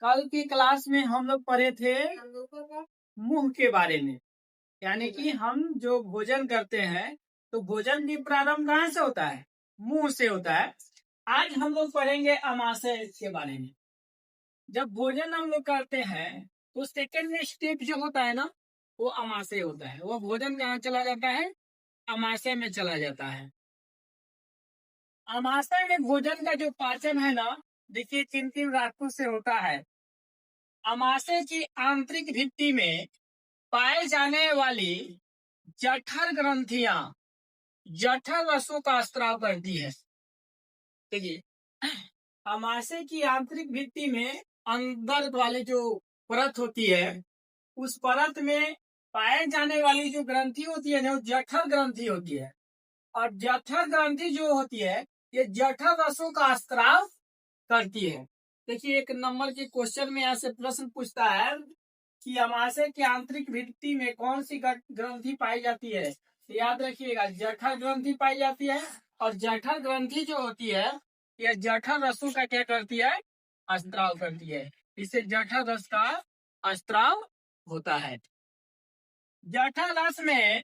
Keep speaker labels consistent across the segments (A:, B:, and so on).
A: कल की क्लास में हम लोग पढ़े थे मुंह के बारे में, यानी कि हम जो भोजन करते हैं तो भोजन की प्रारंभ कहाँ से होता है? मुंह से होता है। आज हम लोग पढ़ेंगे अमाशय के बारे में। जब भोजन हम लोग करते हैं तो सेकेंड स्टेप जो होता है ना, वो अमाशय होता है। वो भोजन कहाँ चला जाता है? अमाशय में चला जाता है। अमाशय में भोजन का जो पाचन है ना, देखिए 3 रास्तों से होता है। अमाशय की आंतरिक भित्ति में पाए जाने वाली जठर ग्रंथियां जठर रसों का स्त्राव करती है। देखिए, अमाशय की आंतरिक भित्ति में अंदर वाली जो परत होती है, उस परत में पाए जाने वाली जो ग्रंथि होती है ना, वो जठर ग्रंथि होती है। और जठर ग्रंथि जो होती है, ये जठर रसों का स्त्राव करती है। देखिए, 1 नंबर के क्वेश्चन में यहाँ से प्रश्न पूछता है कि अमाशय की आंतरिक भित्ति में कौन सी ग्रंथि पाई जाती है? याद रखिएगा, जठर ग्रंथि पाई जाती है। और जठर ग्रंथि जो होती है, यह जठर रसों का क्या करती है? स्त्राव करती है। इससे जठर रस का स्त्राव होता है। जठर रस में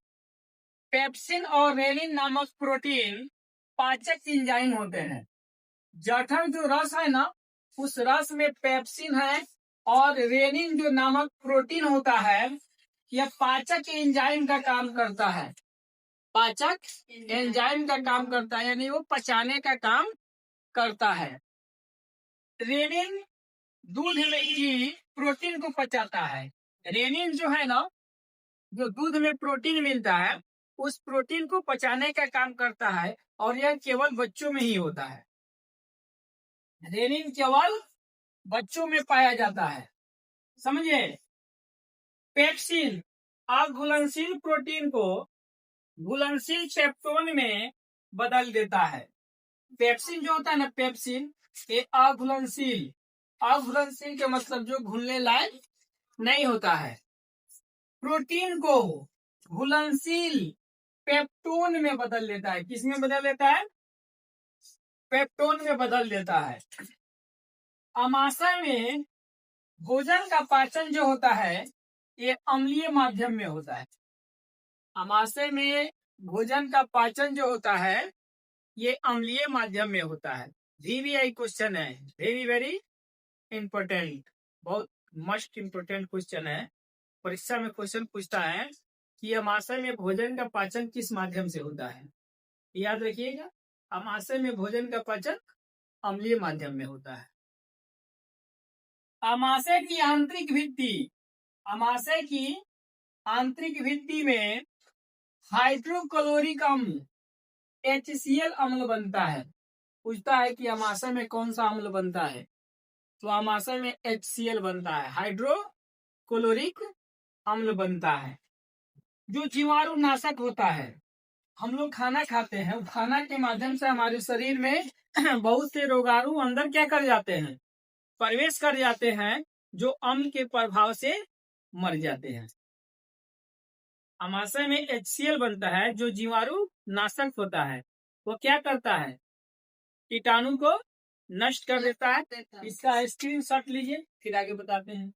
A: पेप्सिन और रेनिन नामक प्रोटीन पाचक एंजाइम होते हैं। जठर जो रस है ना, उस रस में पेप्सिन है और रेनिन जो नामक प्रोटीन होता है, यह पाचक एंजाइम का काम करता है। पाचक एंजाइम का काम करता है, यानी वो पचाने का काम करता है। रेनिन दूध में की प्रोटीन को पचाता है। रेनिन जो है ना, जो दूध में प्रोटीन मिलता है, उस प्रोटीन को पचाने का काम करता है। और यह केवल बच्चों में ही होता है। रेनिन केवल बच्चों में पाया जाता है, समझे। पेप्सिन अघुलनशील प्रोटीन को घुलनशील पेप्टोन में बदल देता है। पेप्सिन जो होता है ना, पेप्सिन ये अघुलनशील, अघुलनशील के मतलब जो घुलने लायक नहीं होता है, प्रोटीन को घुलनशील पेप्टोन में बदल देता है। किस में बदल देता है? पेप्टोन में बदल देता है। अमाशय में भोजन का पाचन जो होता है, ये अम्लीय माध्यम में होता है। अमाशय में भोजन का पाचन जो होता है, ये अम्लीय माध्यम में होता है। VVI क्वेश्चन है, वेरी वेरी इंपॉर्टेंट, बहुत मस्ट इंपॉर्टेंट क्वेश्चन है। परीक्षा में क्वेश्चन पूछता है कि अमाशय में भोजन का पाचन किस माध्यम से होता है। याद रखिएगा, अमाशय में भोजन का पाचन अम्लीय माध्यम में होता है। अमाशय की आंतरिक भित्ति, अमाशय की आंतरिक भित्ति में हाइड्रोक्लोरिक अम्ल HCl अम्ल बनता है। पूछता है कि अमाशय में कौन सा अम्ल बनता है, तो अमाशय में HCl बनता है, हाइड्रोक्लोरिक अम्ल बनता है, जो जीवाणु नाशक होता है। हम लोग खाना खाते हैं, खाना के माध्यम से हमारे शरीर में बहुत से रोगाणु अंदर क्या कर जाते हैं? प्रवेश कर जाते हैं, जो अम्ल के प्रभाव से मर जाते हैं। अमाशय में HCl बनता है, जो जीवाणु नाशक होता है। वो क्या करता है? कीटाणु को नष्ट कर देता है। इसका स्क्रीनशॉट लीजिए, फिर आगे बताते हैं।